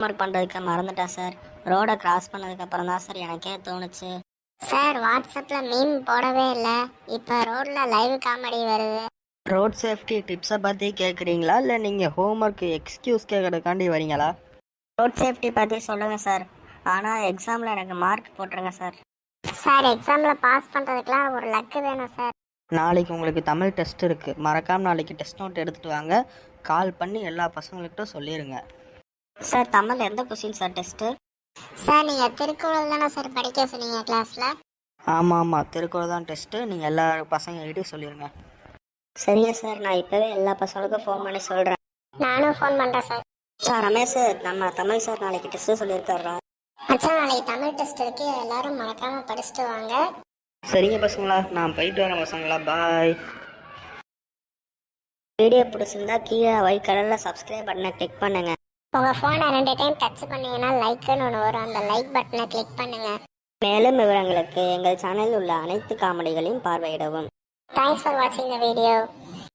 Homework பண்ணுறதுக்கு மறந்துட்டேன் sir. ரோடை கிராஸ் பண்ணதுக்கப்புறம் தான் சார் எனக்கே தோணுச்சு. சார் வாட்ஸ்அப்பில் மீன் போடவே இல்லை, இப்போ ரோடில் லைவ் காமெடி வருது. ரோட் சேஃப்டி டிப்ஸை பற்றி கேட்குறீங்களா இல்லை நீங்கள் ஹோம்ஒர்க்கு எக்ஸ்கியூஸ் கேட்கறதுக்காண்டி வரீங்களா? ரோட் சேஃப்டி பற்றி சொல்லுங்கள் சார். ஆனால் எக்ஸாமில் எனக்கு மார்க் போட்டுருங்க சார். சார் எக்ஸாமில் பாஸ் பண்ணுறதுக்குலாம் ஒரு லக்கு வேணும் சார். நாளைக்கு உங்களுக்கு தமிழ் டெஸ்ட் இருக்குது. மறக்காமல் நாளைக்கு டெஸ்ட் நோட் எடுத்துகிட்டு வாங்க. கால் பண்ணி எல்லா பசங்கள்கிட்டும் சொல்லிடுங்க. சார் தமிழ் எந்த கொஸ்டின் சார் டெஸ்ட்டு? சார் நீங்கள் திருக்குறள் தானே சார் படிக்க சொன்னீங்க கிளாஸில்? ஆமாம், திருக்குறள் தான் டெஸ்ட்டு. நீங்கள் எல்லா பசங்கள்கிட்டையும் சொல்லிடுங்க. சரிங்க சார், நான் இப்போவே எல்லா பசங்களுக்கும் ஃபோன் பண்ணி சொல்கிறேன். நானும் ஃபோன் பண்ணுறேன் சார். சார் ரமேஷ் சார், நம்ம தமிழ் சார் நாளைக்கு டெஸ்ட்டு சொல்லியிருக்காரா? அச்சா நாளைக்கு தமிழ் டெஸ்ட் இருக்கு, எல்லாரும் மறக்காமல் படிச்சுட்டு வாங்க. சரிங்க பசங்களா, நான் போயிட்டு வரேன் பசங்களா. பாய். வீடியோ பிடிச்சிருந்தா கீழே ஒயிட் கலரில் சப்ஸ்கிரைப் பட்டனை கிளிக் பண்ணுங்கள். உங்கள் ஃபோனை 2 டைம் டச் பண்ணீங்கன்னா லைக்குன்னு ஒன்று வரும், அந்த லைக் பட்டனை கிளிக் பண்ணுங்கள். மேலும் விவரங்களுக்கு எங்கள் சேனலில் உள்ள அனைத்து காமெடிகளையும் பார்வையிடவும். தேங்க்ஸ் ஃபார் வாட்சிங் த வீடியோ.